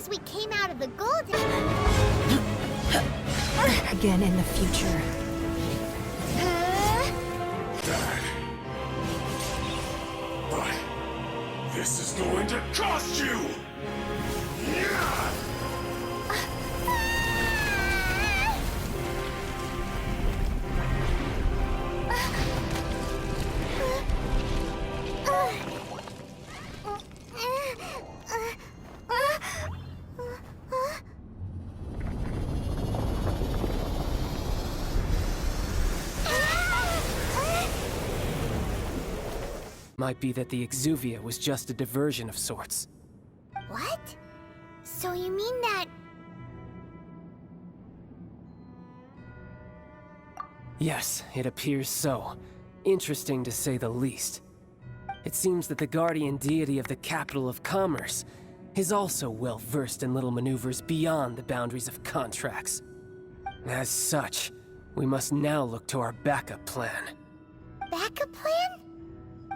as we came out of the golden... Again in the future. Dad. But this is going to cost you! Yeah! Might be that the exuvia was just a diversion of sorts. What? So you mean that... Yes, it appears so. Interesting to say the least. It seems that the guardian deity of the capital of commerce is also well versed in little maneuvers beyond the boundaries of contracts. As such, we must now look to our backup plan. Backup plan?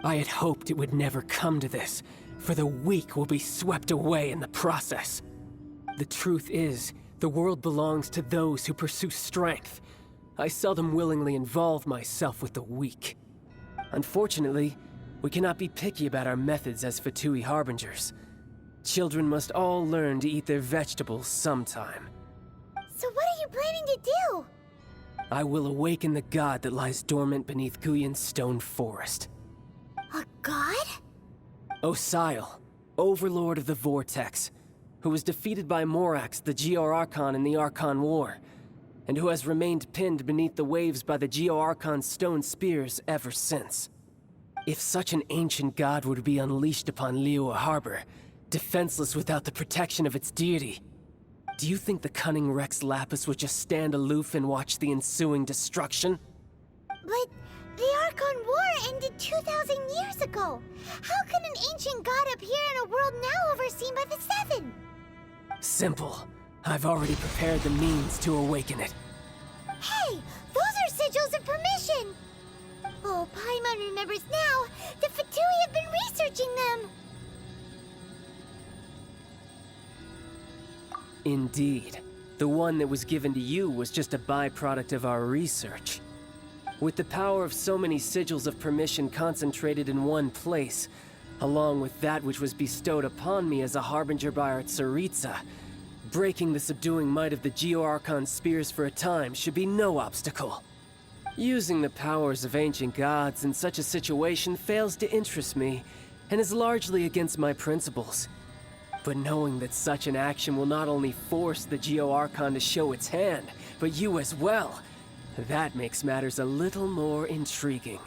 I had hoped it would never come to this, for the weak will be swept away in the process. The truth is, the world belongs to those who pursue strength. I seldom willingly involve myself with the weak. Unfortunately, we cannot be picky about our methods as Fatui harbingers. Children must all learn to eat their vegetables sometime. So what are you planning to do? I will awaken the god that lies dormant beneath Guyon's stone forest. A god? Osial, overlord of the Vortex, who was defeated by Morax, the Geo-Archon in the Archon War, and who has remained pinned beneath the waves by the Geo-Archon's stone spears ever since. If such an ancient god were to be unleashed upon Liyue Harbor, defenseless without the protection of its deity, do you think the cunning Rex Lapis would just stand aloof and watch the ensuing destruction? But the Archon War ended 2,000 years ago. How can an ancient god appear in a world now overseen by the Seven? Simple. I've already prepared the means to awaken it. Hey, those are sigils of permission! Oh, Paimon remembers now. The Fatui have been researching them. Indeed. The one that was given to you was just a byproduct of our research. With the power of so many sigils of permission concentrated in one place, along with that which was bestowed upon me as a harbinger by our Tsaritsa, breaking the subduing might of the Geo-Archon spears for a time should be no obstacle. Using the powers of ancient gods in such a situation fails to interest me, and is largely against my principles. But knowing that such an action will not only force the Geo-Archon to show its hand, but you as well, that makes matters a little more intriguing.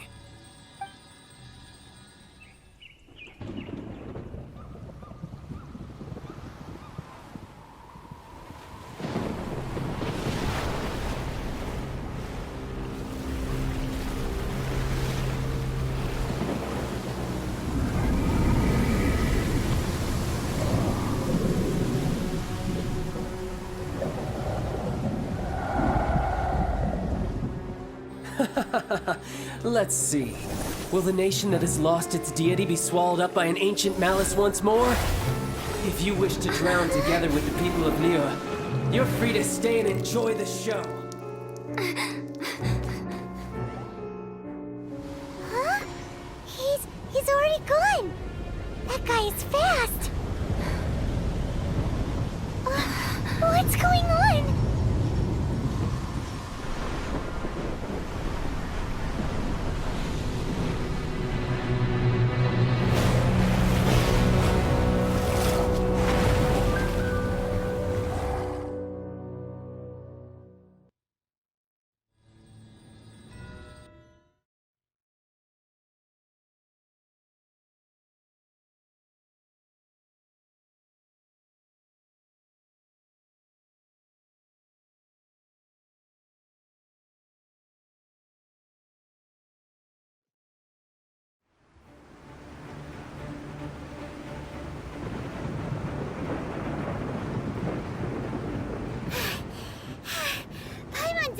Let's see. Will the nation that has lost its deity be swallowed up by an ancient malice once more? If you wish to drown together with the people of Liyue, you're free to stay and enjoy the show. Huh? He's already gone. That guy is fast. What's going on?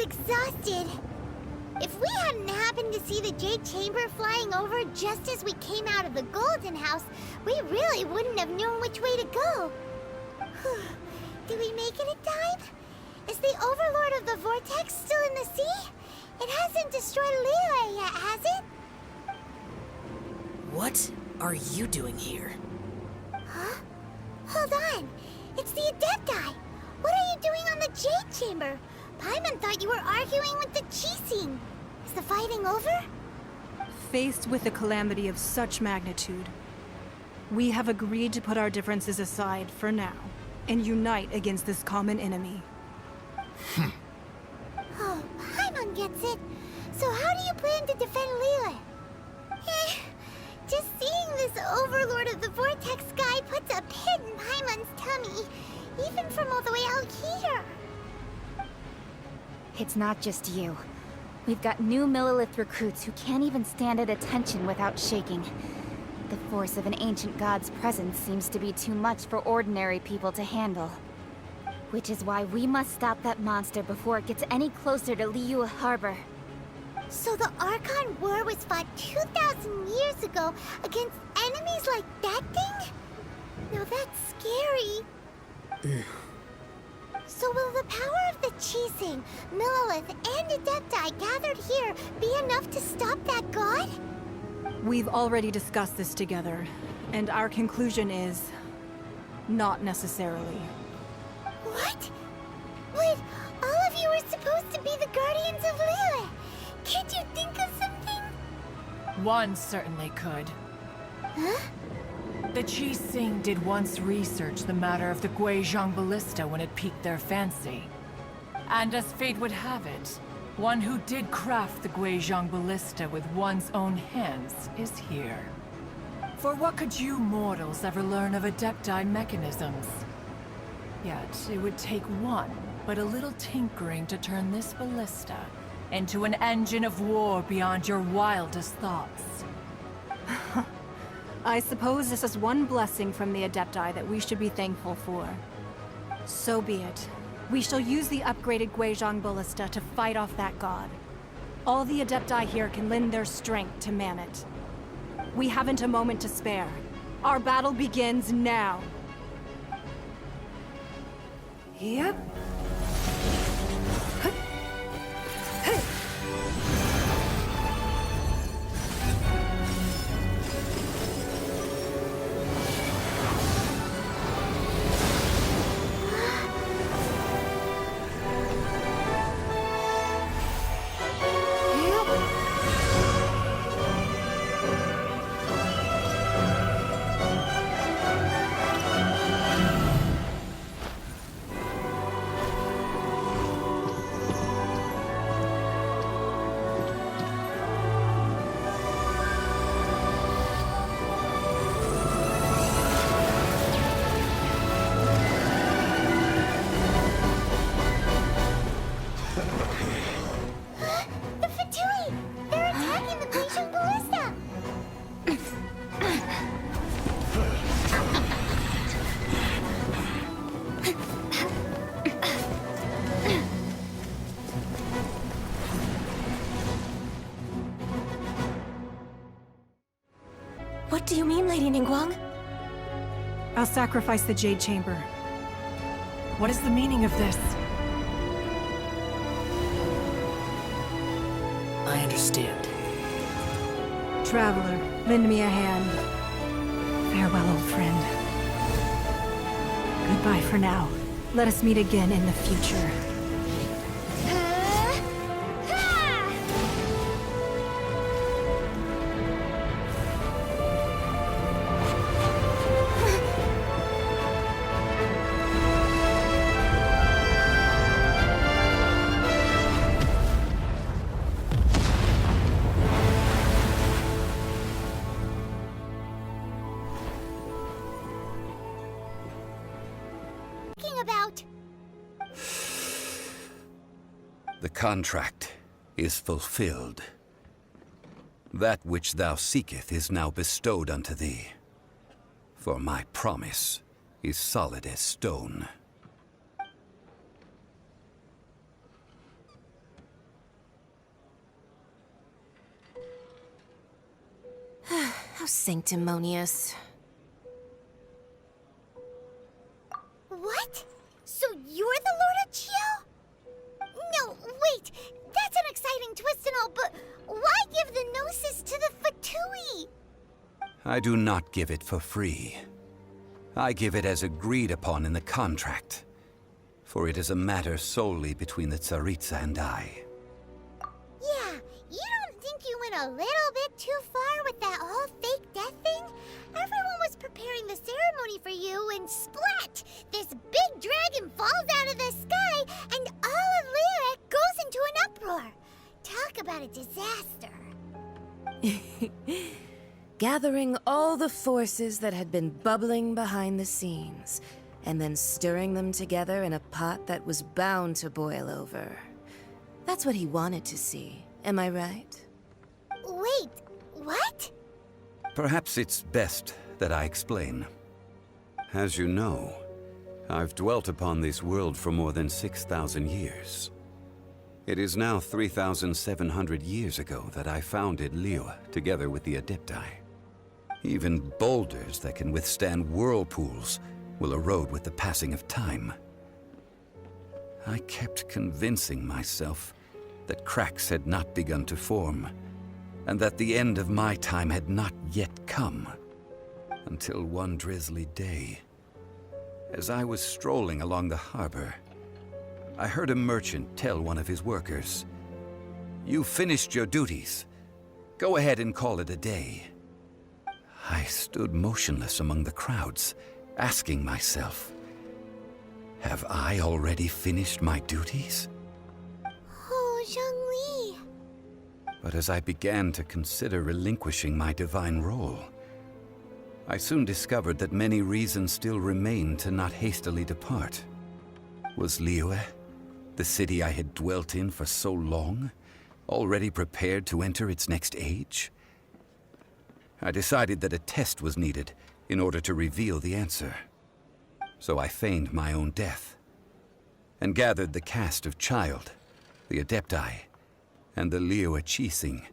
Exhausted. If we hadn't happened to see the Jade Chamber flying over just as we came out of the Golden House, we really wouldn't have known which way to go. Did we make it in time? Is the Overlord of the Vortex still in the sea? It hasn't destroyed Liyue yet, has it? What are you doing here? Huh? Hold on. It's the Adepti. What are you doing on the Jade Chamber? Paimon thought you were arguing with the Qixing. Is the fighting over? Faced with a calamity of such magnitude, we have agreed to put our differences aside for now and unite against this common enemy. Oh, Paimon gets it. So how do you plan to defend Liyue? Just seeing this Overlord of the Vortex guy puts a pit in Paimon's tummy, even from all the way out here. It's not just you. We've got new Millilith recruits who can't even stand at attention without shaking. The force of an ancient god's presence seems to be too much for ordinary people to handle. Which is why we must stop that monster before it gets any closer to Liyue Harbor. So the Archon War was fought 2,000 years ago against enemies like that thing? Now that's scary. So will the power of the Qixing, Millilith, and Adepti gathered here be enough to stop that god? We've already discussed this together, and our conclusion is not necessarily. What? But all of you were supposed to be the guardians of Liyue. Can't you think of something? One certainly could. Huh? The Qixing did once research the matter of the Guizhong Ballista when it piqued their fancy. And as fate would have it, one who did craft the Guizhong Ballista with one's own hands is here. For what could you mortals ever learn of Adepti mechanisms? Yet, it would take one, but a little tinkering to turn this ballista into an engine of war beyond your wildest thoughts. I suppose this is one blessing from the Adepti that we should be thankful for. So be it. We shall use the upgraded Guizhong Ballista to fight off that god. All the Adepti here can lend their strength to man it. We haven't a moment to spare. Our battle begins now. Yep. The Fatui! They're attacking the Guizhong Ballista! What do you mean, Lady Ningguang? I'll sacrifice the Jade Chamber. What is the meaning of this? I understand. Traveler, lend me a hand. Farewell, old friend. Goodbye for now. Let us meet again in the future. About The contract is fulfilled. That which thou seeketh is now bestowed unto thee. For my promise is solid as stone. How sanctimonious. what? getting twisted and all, but why give the gnosis to the Fatui? I do not give it for free. I give it as agreed upon in the contract, for it is a matter solely between the Tsaritsa and I. Yeah, you don't think you went a little bit too far with that whole fake death thing? Everyone was preparing the ceremony for you, and splat! This big dragon falls out of the sky, and all of Lyra goes into an uproar. Talk about a disaster. Gathering all the forces that had been bubbling behind the scenes, and then stirring them together in a pot that was bound to boil over. That's what he wanted to see, am I right? Wait, what? Perhaps it's best that I explain. As you know, I've dwelt upon this world for more than 6,000 years. It is now 3,700 years ago that I founded Liyue together with the Adepti. Even boulders that can withstand whirlpools will erode with the passing of time. I kept convincing myself that cracks had not begun to form, and that the end of my time had not yet come. Until one drizzly day, as I was strolling along the harbor, I heard a merchant tell one of his workers, "You finished your duties. Go ahead and call it a day." I stood motionless among the crowds, asking myself, have I already finished my duties? Oh, Zhongli. But as I began to consider relinquishing my divine role, I soon discovered that many reasons still remained to not hastily depart. Was Liyue, the city I had dwelt in for so long, already prepared to enter its next age? I decided that a test was needed in order to reveal the answer. So I feigned my own death, and gathered the cast of Child, the Adepti, and the Liyue Qixing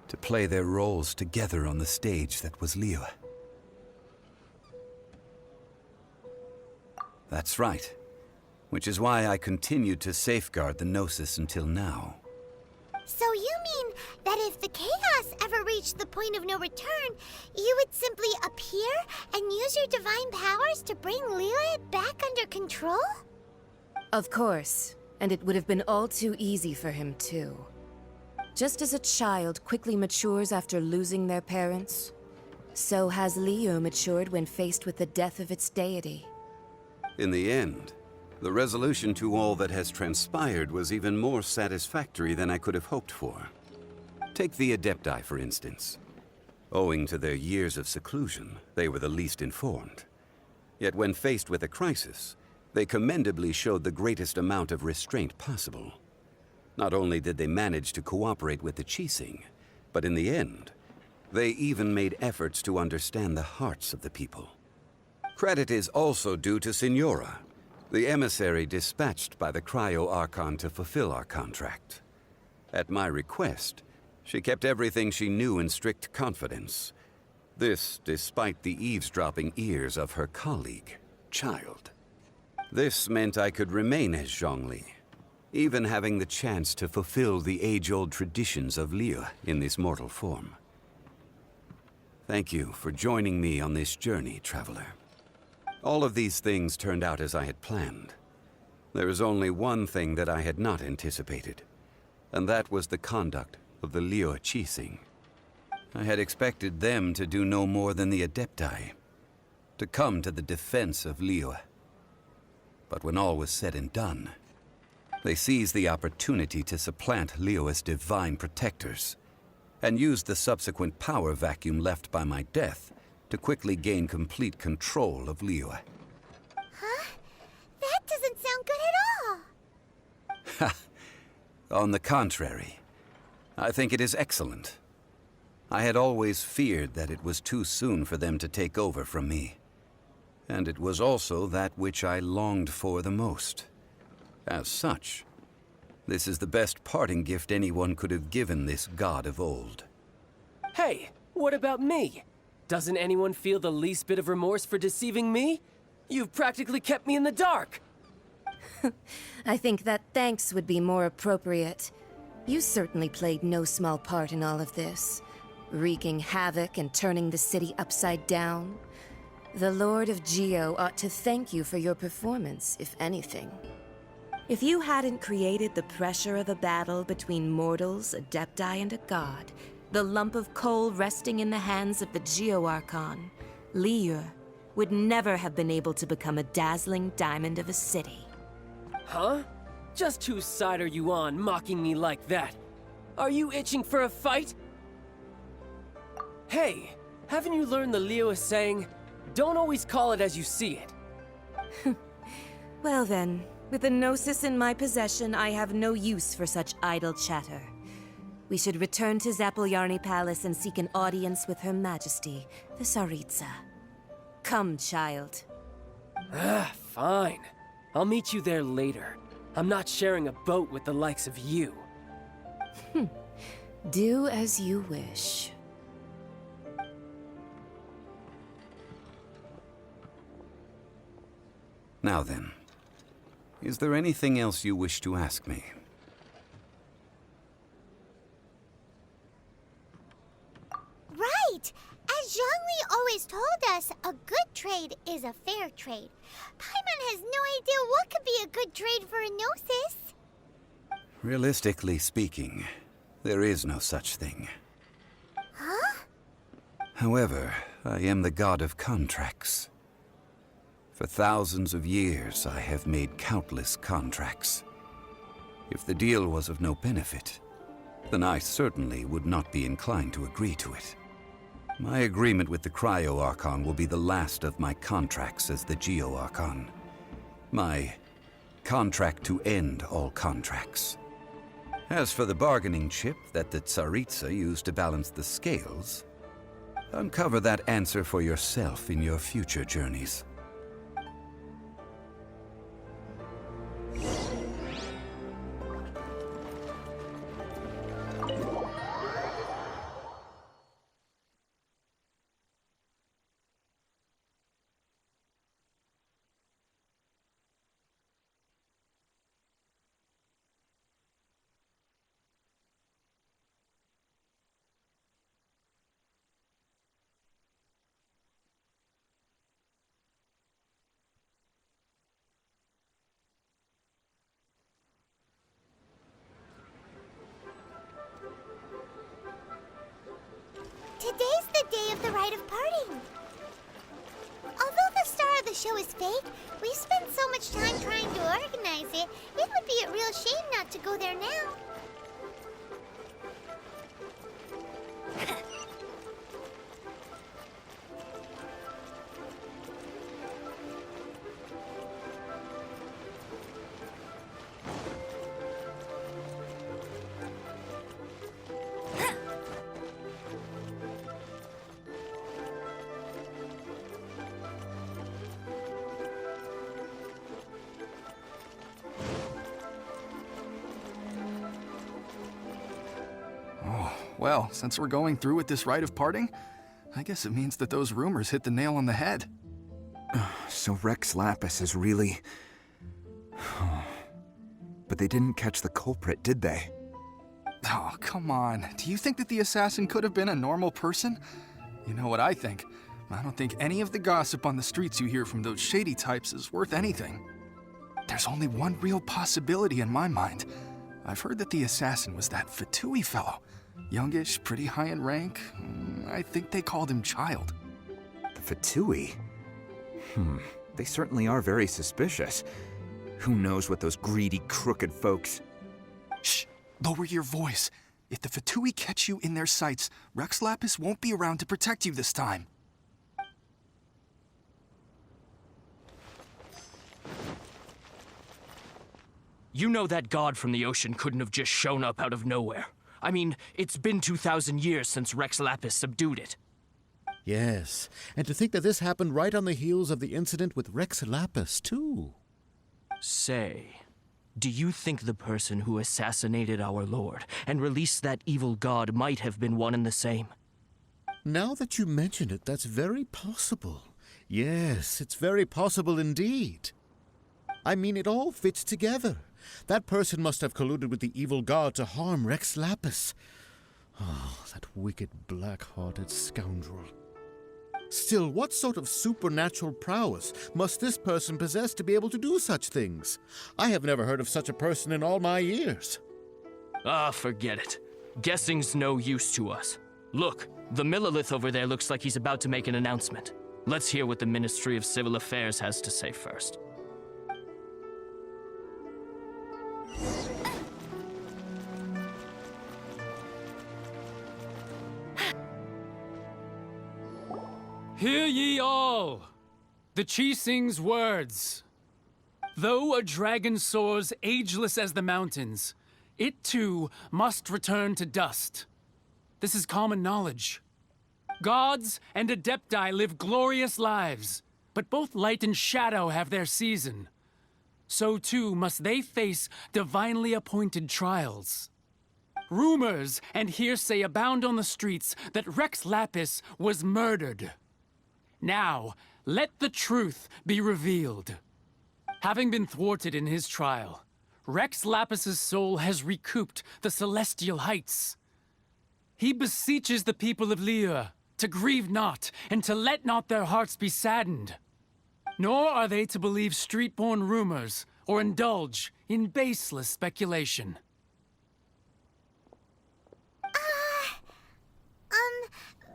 to play their roles together on the stage that was Liyue. That's right, which is why I continued to safeguard the Gnosis until now. So you mean that if the chaos ever reached the point of no return, you would simply appear and use your divine powers to bring Liyue back under control? Of course, and it would have been all too easy for him too. Just as a child quickly matures after losing their parents, so has Liyue matured when faced with the death of its deity. In the end, the resolution to all that has transpired was even more satisfactory than I could have hoped for. Take the Adepti, for instance. Owing to their years of seclusion, they were the least informed. Yet when faced with a crisis, they commendably showed the greatest amount of restraint possible. Not only did they manage to cooperate with the Qixing, but in the end, they even made efforts to understand the hearts of the people. Credit is also due to Signora, the emissary dispatched by the Cryo-Archon to fulfill our contract. At my request, she kept everything she knew in strict confidence. This despite the eavesdropping ears of her colleague, Child. This meant I could remain as Zhongli, even having the chance to fulfill the age-old traditions of Liyue in this mortal form. Thank you for joining me on this journey, Traveler. All of these things turned out as I had planned. There is only one thing that I had not anticipated, and that was the conduct of the Liyue Qixing. I had expected them to do no more than the Adepti, to come to the defense of Liyue. But when all was said and done, they seized the opportunity to supplant Liyue's divine protectors, and used the subsequent power vacuum left by my death to quickly gain complete control of Liyue. Huh? That doesn't sound good at all. Ha! On the contrary, I think it is excellent. I had always feared that it was too soon for them to take over from me. And it was also that which I longed for the most. As such, this is the best parting gift anyone could have given this god of old. Hey, what about me? Doesn't anyone feel the least bit of remorse for deceiving me? You've practically kept me in the dark! I think that thanks would be more appropriate. You certainly played no small part in all of this, wreaking havoc and turning the city upside down. The Lord of Geo ought to thank you for your performance, if anything. If you hadn't created the pressure of a battle between mortals, adepti, and a god, the lump of coal resting in the hands of the Geo-Archon, Liu, would never have been able to become a dazzling diamond of a city. Huh? Just whose side are you on, mocking me like that? Are you itching for a fight? Hey, haven't you learned the Liyue saying, don't always call it as you see it? Well then, with the Gnosis in my possession, I have no use for such idle chatter. We should return to Zapolyarny Palace and seek an audience with Her Majesty, the Tsaritsa. Come, child. Fine. I'll meet you there later. I'm not sharing a boat with the likes of you. Do as you wish. Now then, is there anything else you wish to ask me? Right! As Zhongli always told us, a good trade is a fair trade. Paimon has no idea what could be a good trade for a Gnosis. Realistically speaking, there is no such thing. Huh? However, I am the god of contracts. For thousands of years, I have made countless contracts. If the deal was of no benefit, then I certainly would not be inclined to agree to it. My agreement with the Cryo-Archon will be the last of my contracts as the Geo-Archon. My contract to end all contracts. As for the bargaining chip that the Tsaritsa used to balance the scales, uncover that answer for yourself in your future journeys. Today's the day of the rite of parting. Although the star of the show is fake, we've spent so much time trying to organize it, it would be a real shame not to go there now. Well, since we're going through with this rite of parting, I guess it means that those rumors hit the nail on the head. So Rex Lapis is really... But they didn't catch the culprit, did they? Oh, come on. Do you think that the assassin could have been a normal person? You know what I think. I don't think any of the gossip on the streets you hear from those shady types is worth anything. There's only one real possibility in my mind. I've heard that the assassin was that Fatui fellow. Youngish, pretty high in rank. I think they called him Child. The Fatui? They certainly are very suspicious. Who knows what those greedy, crooked folks... Shh! Lower your voice. If the Fatui catch you in their sights, Rex Lapis won't be around to protect you this time. You know that god from the ocean couldn't have just shown up out of nowhere. I mean, it's been 2,000 years since Rex Lapis subdued it. Yes, and to think that this happened right on the heels of the incident with Rex Lapis, too. Say, do you think the person who assassinated our lord and released that evil god might have been one and the same? Now that you mention it, that's very possible. Yes, it's very possible indeed. I mean, it all fits together. That person must have colluded with the evil god to harm Rex Lapis. Oh, that wicked, black-hearted scoundrel. Still, what sort of supernatural prowess must this person possess to be able to do such things? I have never heard of such a person in all my years. Ah, forget it. Guessing's no use to us. Look, the Millilith over there looks like he's about to make an announcement. Let's hear what the Ministry of Civil Affairs has to say first. Hear ye all! The Qixing's words. Though a dragon soars ageless as the mountains, it too must return to dust. This is common knowledge. Gods and Adepti live glorious lives, but both light and shadow have their season. So too must they face divinely appointed trials. Rumors and hearsay abound on the streets that Rex Lapis was murdered. Now, let the truth be revealed. Having been thwarted in his trial, Rex Lapis's soul has recouped the celestial heights. He beseeches the people of Liyue to grieve not and to let not their hearts be saddened. Nor are they to believe street-born rumors or indulge in baseless speculation.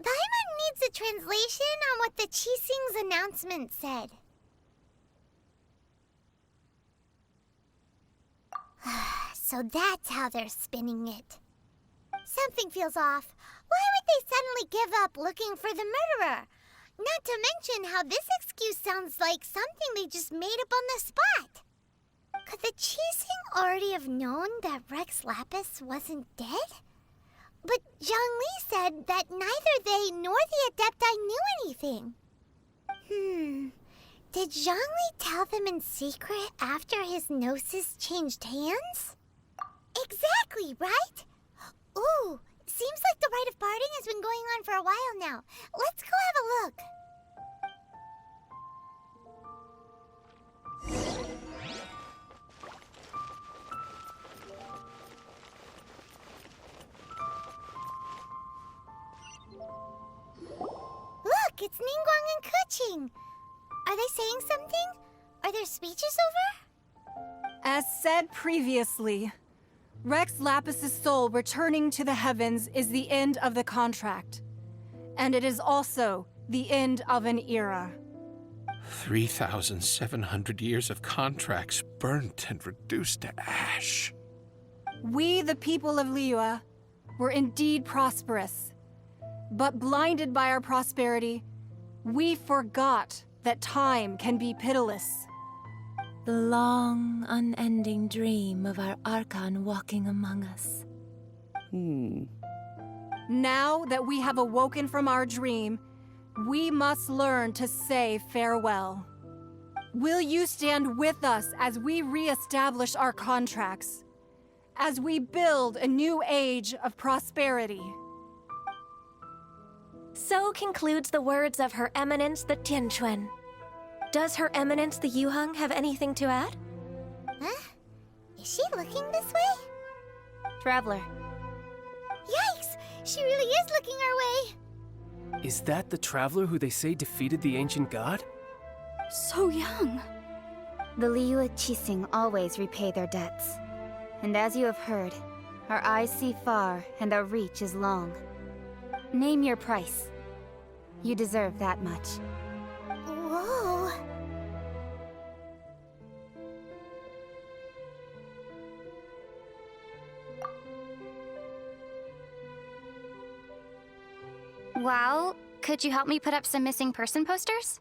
Paimon needs a translation on what the Qixing's announcement said. So that's how they're spinning it. Something feels off. Why would they suddenly give up looking for the murderer? Not to mention how this excuse sounds like something they just made up on the spot. Could the Qixing already have known that Rex Lapis wasn't dead? But Zhongli said that neither they nor the Adepti knew anything. Did Zhongli tell them in secret after his gnosis changed hands? Exactly, right? Ooh, seems like the rite of parting has been going on for a while now. Let's go have a look. Look, it's Ningguang and Keqing. Are they saying something? Are there speeches over? As said previously, Rex Lapis's soul returning to the heavens is the end of the contract. And it is also the end of an era. 3,700 years of contracts burnt and reduced to ash. We, the people of Liyue, were indeed prosperous. But blinded by our prosperity, we forgot that time can be pitiless. The long, unending dream of our Archon walking among us. Now that we have awoken from our dream, we must learn to say farewell. Will you stand with us as we re-establish our contracts? As we build a new age of prosperity? So concludes the words of Her Eminence the Tianquan. Does Her Eminence the Yuheng have anything to add? Huh? Is she looking this way? Traveler. Yikes! She really is looking our way! Is that the traveler who they say defeated the ancient god? So young. The Liyue Qixing always repay their debts. And as you have heard, our eyes see far and our reach is long. Name your price. You deserve that much. Whoa! Well, could you help me put up some missing person posters?